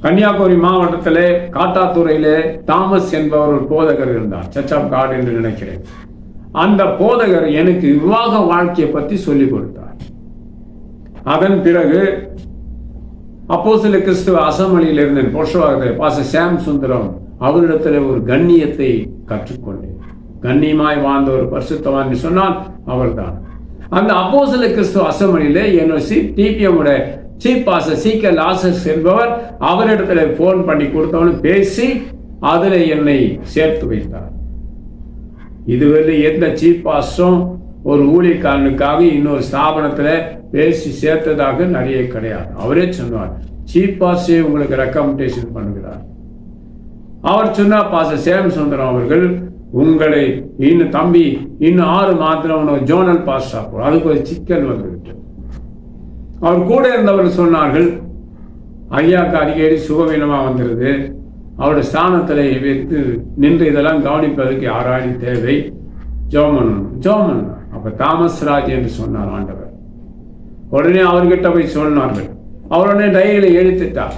கன்னியாகுமரி மாவட்டத்திலே காட்டாத்துறையிலே தாமஸ் என்பவர் ஒரு போதகர் இருந்தார். சர்ச் ஆஃப் காட் என்று நினைக்கிறேன். அந்த போதகர் எனக்கு விவாக வாழ்க்கையை பற்றி சொல்லிக் கொடுத்தார். அதன் பிறகு அப்போஸ்தலர் கிறிஸ்துவ அசெம்பிளியில் இருந்தேன். பாஸ்டர் சாம் சுந்தரம் அவரிடத்துல ஒரு கண்ணியத்தை கற்றுக்கொண்டேன். கண்ணியமாய் வாழ்ந்த ஒரு பரிசுத்தவான் சொன்னால் அவர்தான். அந்த அப்போஸ்தலர் கிறிஸ்துவ அசெம்பிளியிலே என்னோட டிபிஎம் சீஃப் பாஸ்டர் சீக்க லாசஸ் என்பவர் அவரிடத்துல போன் பண்ணி கொடுத்தவனு பேசி அதில் என்னை சேர்த்து வைத்தார். இதுவரை எந்த சீஃப் பாஸ்டரும் ஒரு ஊழியக்காரனுக்காக இன்னொரு ஸ்தாபனத்தில் பேசி சேர்த்ததாக நிறைய கிடையாது. அவரே சொன்னார், சீஃப் பாஸ்டே உங்களுக்கு ரெக்கமெண்டேஷன் பண்ணுகிறார். அவர் சொன்னார், பாஸ்டர் சேம் சுந்தரம் அவர்கள் உங்களை இன்னும் 6 மாதம் ஜோனல் பாஸ்டா போடும். அதுக்கு ஒரு சிக்கல் வந்துவிட்டு அவர் கூட இருந்தவர்கள் சொன்னார்கள், ஐயாவுக்கு அடிக்கடி சுகவீனமாக வந்துடுது, அவருடைய ஸ்தானத்தில் வைத்து நின்று இதெல்லாம் கவனிப்பதற்கு யாராலும் தேவை, ஜோமன். அப்ப தாமஸ் ராஜ் என்று சொன்னார் ஆண்டவர். உடனே அவர்கிட்ட போய் சொன்னார்கள். அவருடனே டைரியில எழுதிட்டார்.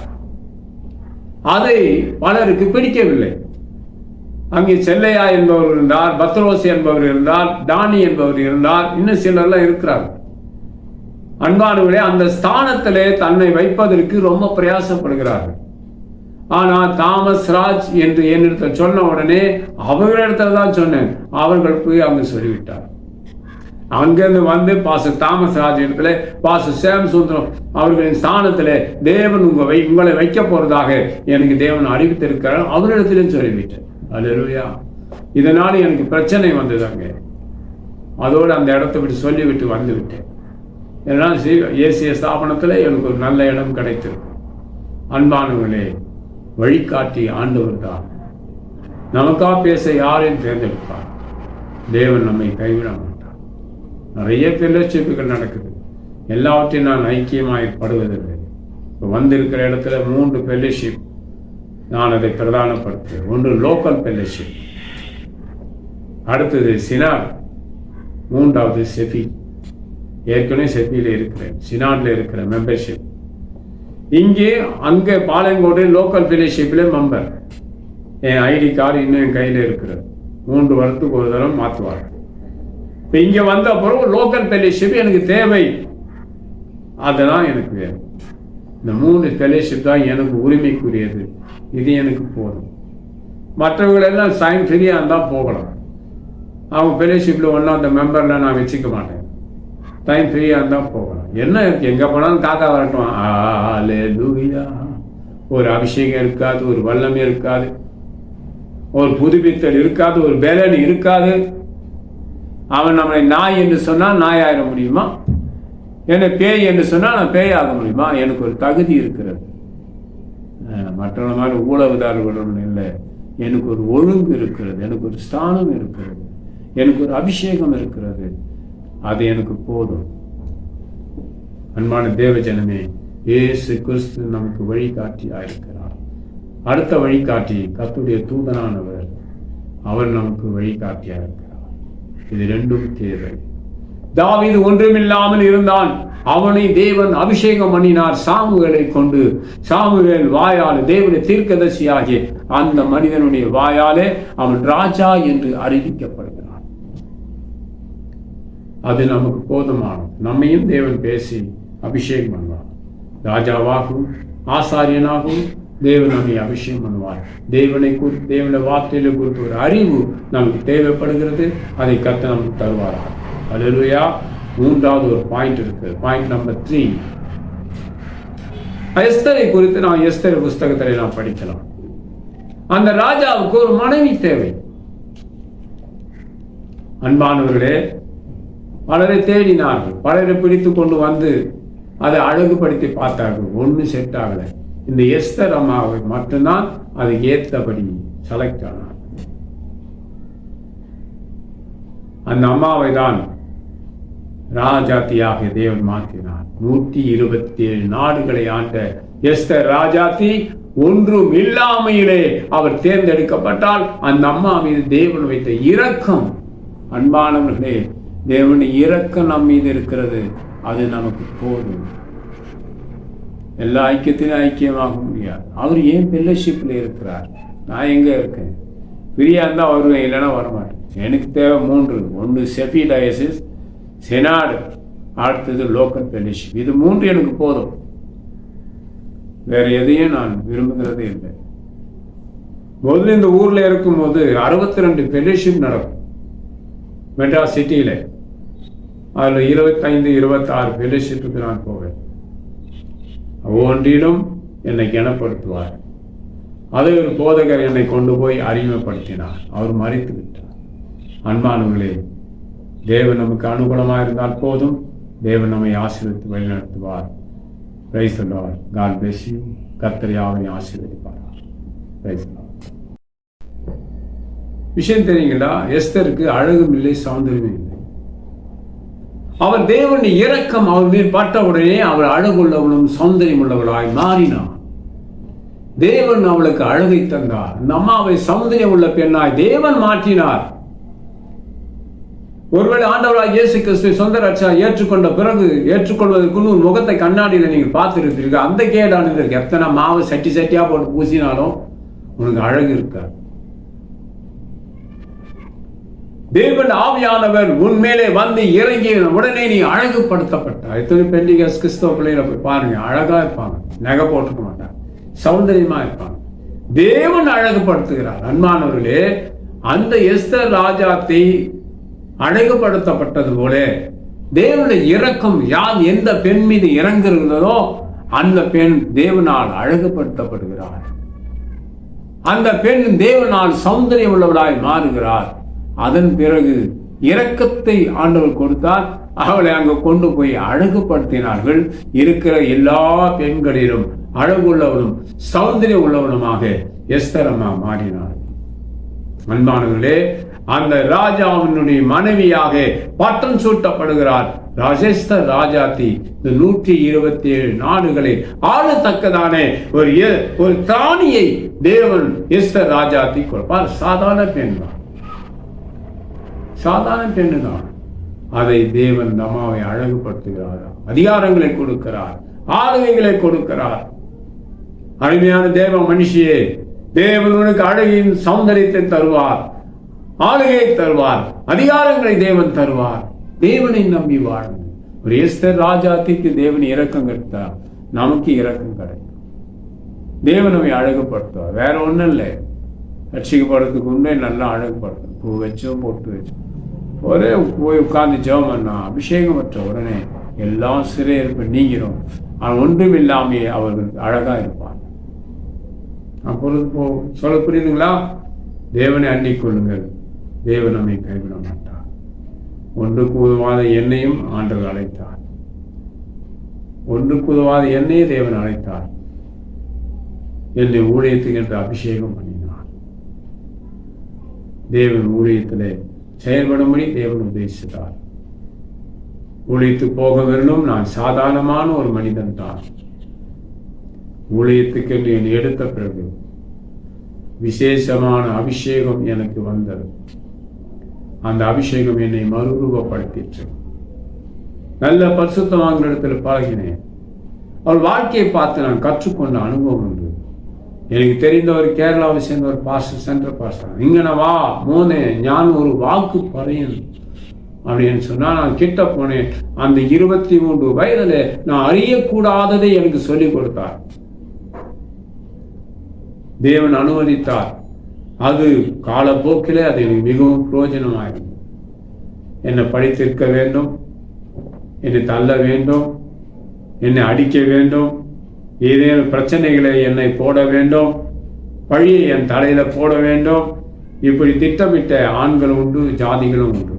அதை பலருக்கு பிடிக்கவில்லை. அங்கே செல்லையா என்பவர் இருந்தார், பத்ரோஸ் என்பவர் இருந்தார், டானி என்பவர் இருந்தார், இன்னும் சிலர்லாம் இருக்கிறார்கள். அன்பானவர்களே, அந்த ஸ்தானத்திலே தன்னை வைப்பதற்கு ரொம்ப பிரயாசப்படுகிறார்கள். ஆனால் தாமஸ் ராஜ் என்று என்னிடத்தில் சொன்ன உடனே அவர்களிடத்துல தான் சொன்னேன். அவர்கள் போய் அங்கு சொல்லிவிட்டார். அங்கிருந்து வந்து பாஸ்டர் தாமஸ் ராஜ் இடத்துல பாஸ்டர் சேம் சுந்தரம் அவர்களின் ஸ்தானத்திலே தேவன் உங்களை வைக்க போறதாக எனக்கு தேவன் அறிவித்திருக்கிறார். அவரிடத்திலும் சொல்லிவிட்டேன். அல்லேலூயா. இதனால எனக்கு பிரச்சனை வந்தது. அங்கே அதோடு அந்த இடத்தை விட்டு சொல்லிவிட்டு வந்து விட்டேன். ஏன்னா ஏசிய ஸ்தாபனத்தில் எனக்கு ஒரு நல்ல இடம் கிடைத்தது. அன்பானவர்களே, வழிகாட்டி ஆண்டவர் தான். நமக்கா பேச யாரையும் தேர்ந்தெடுப்பார். தேவன் நம்மை கைவிட மாட்டார். நிறைய ஃபெல்லோஷிப்புகள் நடக்குது. எல்லாவற்றையும் நான் ஐக்கியமாய்ப்படுவதில்லை. இப்போ வந்திருக்கிற இடத்துல 3 ஃபெல்லோஷிப் நான் அதை பிரதானப்படுத்துவேன். ஒன்று லோக்கல் ஃபெல்லோஷிப், அடுத்தது சினாட், 3வது செஃபி. ஏற்கனவே செஃபியில் இருக்கிறேன், சினாட்ல இருக்கிற மெம்பர்ஷிப். அங்கே பாளையங்கோடு லோக்கல் ஃபெல்லோஷிப்ல மெம்பர். என் ஐடி கார்டு இன்னும் என் கையில் இருக்கிறது. 3 வருடத்துக்கு ஒரு தடவை மாற்றுவாங்க. இப்போ இங்கே வந்த பிறகு லோக்கல் ஃபெல்லோஷிப் எனக்கு தேவை. அதெல்லாம் எனக்கு வேணும். இந்த 3 ஃபெல்லோஷிப் தான் எனக்கு உரிமைக்குரியது. இது எனக்கு போதும். மற்றவங்களெல்லாம் சைன் ஃப்ரீயாக இருந்தால் போகலாம். அவங்க ஃபெல்லோஷிப்பில் ஒன்றா அந்த மெம்பரில் நான் வச்சுக்க மாட்டேன். டைம் ஃப்ரீயாக இருந்தால் போகலாம். என்ன இருக்கு, எங்கே போனாலும் காக்கா வரட்டும். அல்லேலூயா. ஒரு அபிஷேகம் இருக்காது, ஒரு வல்லமை இருக்காது, ஒரு புதுப்பித்தல் இருக்காது, ஒரு பலன் இருக்காது. அவன் நம்மளை நாய் என்று சொன்னால் நாயாயிட முடியுமா? என்னை பேய் என்று சொன்னால் நான் பேயாக முடியுமா? எனக்கு ஒரு தகுதி இருக்கிறது. மற்றவங்க மாதிரி ஊழவுதாரர்களும் இல்லை. எனக்கு ஒரு ஒழுங்கு இருக்கிறது, எனக்கு ஒரு ஸ்தானம் இருக்கிறது, எனக்கு ஒரு அபிஷேகம் இருக்கிறது. அது எனக்கு போதும். அன்பான தேவ ஜனமே, இயேசு கிறிஸ்து நமக்கு வழிகாட்டியாயிருக்கிறார். அடுத்த வழிகாட்டி கர்த்தருடைய தூதனானவர், அவர் நமக்கு வழிகாட்டியாயிருக்கிறார். இது ரெண்டும் தேவை. தாவீது ஒன்றுமில்லாமல் இருந்தான். அவனை தேவன் அபிஷேகம் பண்ணினார் சாமுவேலை கொண்டு. சாமுவேல் வாயால், தேவனுடைய தீர்க்கதரிசியாகிய அந்த மனிதனுடைய வாயாலே அவன் ராஜா என்று அறிவிக்கப்படுகிறான். அது நமக்கு போதுமானது. நம்மையும் தேவன் பேசி அபிஷேகம் பண்ணுவார். ராஜாவாகவும் ஆசாரியனாகவும் தேவன் நம்மை அபிஷேகம் பண்ணுவார். தேவனுடைய வார்த்தையில குறித்து ஒரு அறிவு நமக்கு தேவைப்படுகிறது. அதை கர்த்தர் நமக்கு தருவாராக. அல்லேலூயா. மூன்றாவது ஒரு பாயிண்ட் இருக்கு. Point number 3. எஸ்தரை குறித்து நான் எஸ்தர் புஸ்தகத்தில் நாம் படிக்கலாம். அந்த ராஜாவுக்கு ஒரு மனைவி தேவை. அன்பானவர்களே, பலரை தேடினார்கள், பலரை பிடித்து கொண்டு வந்து அதை அழகுபடுத்தி பார்த்தார்கள். ஒன்றும் செட் ஆகலை. இந்த எஸ்தர் அம்மாவை மட்டும்தான் அதுக்கு ஏற்றபடி செலக்ட் ஆனார். அந்த அம்மாவை தான் ராஜாத்தியாக தேவன் மாற்றினார். 127 நாடுகளை ஆண்ட எஸ்தர் ராஜாத்தி ஒன்றும் இல்லாமையிலே அவர் தேர்ந்தெடுக்கப்பட்டால் அந்த அம்மா மீது தேவன் வைத்த இரக்கம், அன்பானவர்களே, தேவனுடைய இரக்கம் நம் மீது இருக்கிறது. அது நமக்கு போதும். எல்லா ஐக்கியத்திலும் ஐக்கியமாக முடியாது. அவர் ஏன் ஃபெல்லோஷிப்ல இருக்கிறார்? நான் எங்க இருக்கேன்? ஃப்ரீயா இருந்தால் வருவேன், இல்லைன்னா வரமாட்டேன். எனக்கு தேவை 3. ஒன்று செஃபி டயசிஸ், செனாடு, அடுத்தது லோக்கல் ஃபெல்லோஷிப். இது 3 எனக்கு போதும். வேற எதையும் நான் விரும்புகிறதே இல்லை. முதல்ல இந்த ஊர்ல இருக்கும்போது 62 ஃபெல்லோஷிப் நடக்கும் மெட்ராஸ் சிட்டியில. அதில் 25, 26 ஃபெல்லோஷிப்புக்கு நான் போவேன். ஒவ்வொன்றிலும் என்னை கனப்படுத்துவார். அது ஒரு போதகர் என்னை கொண்டு போய் அறிமுகப்படுத்தினார். அவர் மறித்து விட்டார். அன்பானவர்களே, தேவன் நமக்கு அனுகூலமாக இருந்தால் போதும். தேவன் நம்மை ஆசீர்வதித்து வழிநடத்துவார். Praise the Lord. God bless you. கர்த்தர் யாவரையும் ஆசீர்வதிப்பார். Praise the Lord. விஷயம் தெரியுங்களா? எஸ்தருக்கு அழகும் இல்லை, சௌந்தரியமும் இல்லை. அவர் தேவனுடைய இரக்கம் அவர் மேல் பட்டவுடனே அவர் அழகுள்ளவளும் சௌந்தரியம் உள்ளவளாய் மாறினார். தேவன் அவளுக்கு அழகை தந்தார். அந்த அம்மாவை சௌந்தரியம் உள்ள பெண்ணாய் தேவன் மாற்றினார். ஒருவேளை ஆண்டவராய் இயேசு கிறிஸ்துவை சொந்த ரட்சகராக ஏற்றுக்கொண்ட பிறகு, ஏற்றுக்கொள்வதற்குன்னு ஒரு முகத்தை கண்ணாடியில் நீங்கள் பார்த்துருப்பீர்கள். அந்த கேடானது இருக்கு. எத்தனை மாவை சட்டி சட்டியா போட்டு பூசினாலும் உனக்கு அழகு இருக்காது. தேவன் ஆவியானவர் உன்மேலே வந்து இறங்கி உடனே நீ அழகுபடுத்தப்பட்டார். எத்தனை பெண்டிகஸ் கிறிஸ்தவ பிள்ளைகளை போய் பாருங்க, அழகா இருப்பாங்க, நகை போட்டுக்க மாட்டாங்க, சௌந்தரியமா இருப்பாங்க. தேவன் அழகுபடுத்துகிறார். அன்பானவர்களே, அந்த எஸ்தர் ராஜாத்தை அழகுபடுத்தப்பட்டது போல தேவனுடைய இரக்கம் யார் எந்த பெண் மீது இறங்குகிறதோ அந்த பெண் தேவனால் அழகுபடுத்தப்படுகிறார். அந்த பெண் தேவனால் சௌந்தரியம் உள்ளவளாய் மாறுகிறார். அதன் பிறகு இரக்கத்தை ஆண்டவர் கொடுத்தார். அவளை அங்கு கொண்டு போய் அழகுபடுத்தினார்கள். இருக்கிற எல்லா பெண்களிலும் அழகுள்ளவளும் சௌந்தரியம் உள்ளவளுமாக எஸ்தர் அம்மா மாறினார். அன்பானவர்களே, அந்த ராஜாவினுடைய மனைவியாக பட்டம் சூட்டப்படுகிறார். ராஜேஸ்தர் ராஜாத்தி இந்த 127 நாடுகளை ஆளத்தக்கதான ஒரு தானியை தேவன் எஸ்தர் ராஜாத்தி கொடுப்பார். சாதாரண பெண் தான், சாதாரண பெண்ணு தான். அதை தேவன் அம்மாவை அழகுபடுத்துகிறார். அதிகாரங்களை கொடுக்கிறார், ஆளுகைகளை கொடுக்கிறார். அருமையான தேவ மனுஷியே, தேவன் உனக்கு அழகின் சௌந்தரியத்தை தருவார், ஆளுகையை தருவார், அதிகாரங்களை தேவன் தருவார். தேவனை நம்பி வாழும். ஒரு எஸ்தர் ராஜாத்திக்கு தேவன் இரக்கம் கிடைத்தார், நமக்கு இரக்கம் கிடைக்கும். தேவன் நம்மை அழகுபடுத்துவார். வேற ஒன்றும் இல்லை. ரட்சிக்கப்படுறதுக்கு உண்மை நல்லா அழகுபடுத்தும். பூ வச்சோம், பொட்டு வச்சோம், ஒரே போய் உட்கார்ந்து ஜெபம் பண்ணா அபிஷேகம் பெற்ற உடனே எல்லாம் சிறையிருப்பு நீங்கிரும். ஆனால் ஒன்றும் இல்லாமே அவர்கள் அழகா இருப்பார். அப்பொழுது சொல்ல புரியுதுங்களா? தேவனை அண்டிக் கொள்ளுங்கள், தேவன் நம்மை கைவிட மாட்டார். ஒன்றுக்கு உதவாத என்னையும் ஆண்டவர் அழைத்தார். ஒன்றுக்கு உதவாத என்னையே தேவன் அழைத்தார். என்னை ஊழியத்துக்கு என்று அபிஷேகம் பண்ணினார். தேவன் ஊழியத்திலே செயல்படும்படி தேவன் உபதேசித்தார். ஊழியத்துக்கு போக வேண்டும். நான் சாதாரணமான ஒரு மனிதன் தான். ஊழியத்துக்கு என்று என்னை எடுத்த பிறகு விசேஷமான அபிஷேகம் எனக்கு வந்தது. அந்த அபிஷேகம் என்னை மறுரூபப்படுத்திற்று. நல்ல பரிசுத்தவான்கள் இடத்துல பழகினேன். அவள் வாழ்க்கையை பார்த்து நான் கற்றுக்கொண்ட அனுபவம் உண்டு. எனக்கு தெரிந்தவர் கேரளாவை சேர்ந்த ஒரு பாஸ்டர், சென்ட்ரல் பாஸ்டர். இங்கன வா மோனே, ஞான் ஒரு வாக்கு பறையன் அப்படின்னு சொன்னா நான் கிட்ட போனேன். அந்த 23 வயதுல நான் அறியக்கூடாததை எனக்கு சொல்லிக் கொடுத்தார். தேவன் அனுமதித்தார். அது காலப்போக்கிலே அது எனக்கு மிகவும் பிரயோஜனமாயிருந்தது. என்னை படித்திருக்க வேண்டும், என்னை தள்ள வேண்டும், என்னை அடிக்க வேண்டும், ஏதேனும் பிரச்சனைகளை என்னை போட வேண்டும், பழியை என் தலையில போட வேண்டும். இப்படி திட்டமிட்ட ஆண்கள் உண்டு, ஜாதிகளும் உண்டு.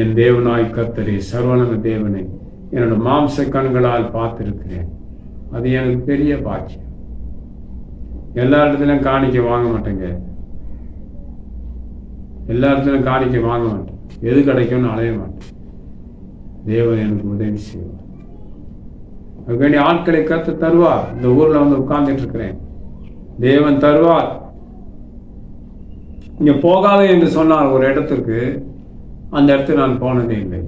என் தேவனாய் கர்த்தரே, சர்வநல தேவனை என்னோட மாம்ச கண்களால் பார்த்திருக்கிறேன். அது எனக்கு பெரிய பாக்கியம். எல்லா இடத்துலையும் காணிக்க வாங்க மாட்டேங்க. எல்லா இடத்துலையும் காணிக்க வாங்க மாட்டேன். எது கிடைக்கும்னு அலைய மாட்டேன். தேவன் எனக்கு உதவி செய்வார். அதுக்கு வேண்டிய ஆட்களை கத்து தருவார். இந்த ஊர்ல வந்து உட்கார்ந்துட்டு இருக்கிறேன். தேவன் தருவார். இங்க போகாதே என்று சொன்னார் ஒரு இடத்திற்கு. அந்த இடத்துக்கு நான் போனதே இல்லை.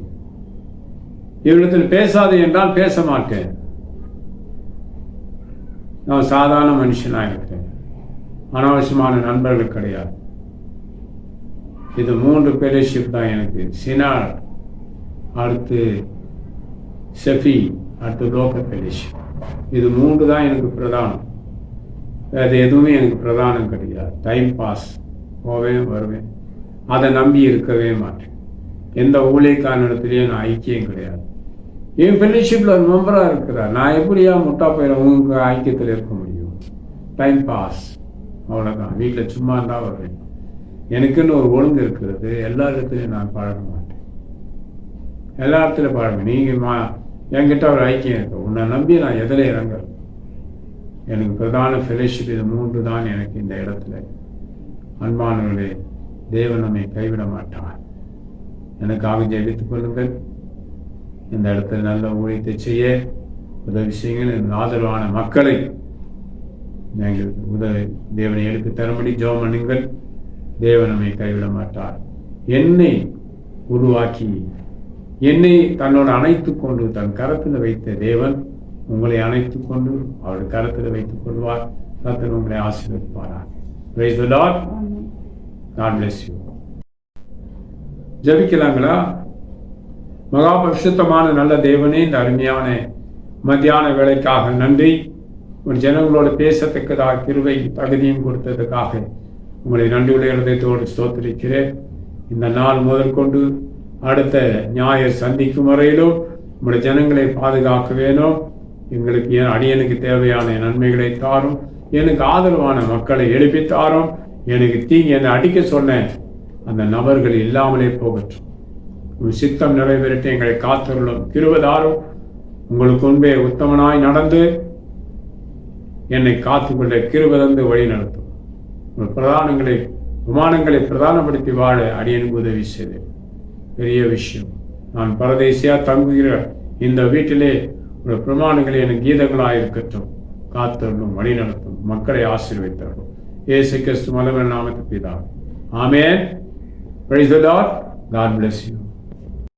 இவ்விடத்தில் பேசாதே என்றால் பேச மாட்டேன். நான் சாதாரண மனுஷனாக இருக்கிறேன். அனாவசியமான நண்பர்கள் கிடையாது. இது 3 ஃபெலோஷிப் தான் எனக்கு. சினாட், அடுத்து செஃபி, அடுத்து லோக்கல் ஃபெலோஷிப். இது 3 தான் எனக்கு பிரதானம். வேறு எதுவுமே எனக்கு பிரதானம் கிடையாது. டைம் பாஸ், போவேன் வருவேன். அதை நம்பி இருக்கவே மாட்டேன். எந்த ஊழியக்காரனிடத்துலேயும் நான் ஐக்கியம் கிடையாது. என் ஃபெலோஷிப்பில் ஒரு மெம்பராக இருக்கிறார். நான் எப்படியா முட்டா போயிடும் உங்க ஐக்கியத்தில் இருக்க முடியும்? டைம் பாஸ், அவ்வளோதான். வீட்டில் சும்மா இருந்தால் வருவேன். எனக்குன்னு ஒரு ஒழுங்கு இருக்கிறது. எல்லா இடத்துலையும் நான் பழக மாட்டேன். எல்லா இடத்துலையும் பழக. நீங்கள் என்கிட்ட ஒரு ஐக்கியம் இருக்கு. உன்னை நம்பி நான் எதில் இறங்குறேன். எனக்கு பிரதான ஃபெலோஷிப் இது 3 தான் எனக்கு இந்த இடத்துல. அன்பானவர்களே, தேவன் நம்மை கைவிட மாட்டார். எனக்காக ஜெபித்துக் கொள்ளுங்கள். இந்த இடத்துல நல்ல ஊழியத்தை செய்ய உதவி செய்யுங்கள். இந்த ஆதரவான மக்களை நீங்கள் தேவனை எழுப்பி தரும்படி ஜெபம் பண்ணுங்கள். தேவன் நம்மை கைவிட மாட்டார். என்னை உருவாக்கி என்னை தன்னோடு அணைத்துக் கொண்டு தன் கரத்தில் வைத்த தேவன் உங்களை அணைத்துக் கொண்டு அவருடைய கரத்தில் வைத்துக் கொள்வார். கர்த்தர் உங்களை ஆசீர்வதிப்பாரார். Praise the Lord. God bless you. ஜெபிக்கலாங்களா? மகா பரிசுத்தமான நல்ல தேவனே, இந்த அருமையான மத்தியான வேளைக்காக நன்றி. ஒரு ஜனங்களோடு பேசத்தக்கதாக கிருபை தகுதியும் கொடுத்ததுக்காக உங்களை நன்றியுள்ள இருதயத்தோடு ஸ்தோத்திரிக்கிறேன். இந்த நாள் முதல் கொண்டு அடுத்த ஞாயிறு சந்திக்கும் வரையிலும் உங்களுடைய ஜனங்களை பாதுகாக்க வேணும். எங்களுக்கு அடியனுக்கு தேவையான நன்மைகளை தாரும். எனக்கு ஆதரவான மக்களை எழுப்பித்தாரும். எனக்கு தீங்கு என்னை அடிக்க சொன்ன அந்த நபர்கள் இல்லாமலே போகட்டும். உங்கள் சித்தம் நிறைவேறிட்டு எங்களை காத்தருளும். கிருபைதாரும். உங்களுக்கு முன்பே உத்தமனாய் நடந்து என்னை காத்துக்கொள்ள கிருபை தந்து வழி நடத்தும். உங்கள் பிரதானங்களை விமானங்களை பிரதானப்படுத்தி வாழ அடியனுக்கு உதவி செய்து பெரிய விஷயம். நான் பரதேசியா தங்குகிற இந்த வீட்டிலே ஒரு பிரமாணங்களை எனக்கு கீதங்களாக இருக்கட்டும். காத்தருளும், வழி நடத்தும், மக்களை ஆசீர்வதித்தருளும். இயேசு கிறிஸ்து மலமன் நாமத்தில் பிதாவே. ஆமென். Praise the Lord. God bless you.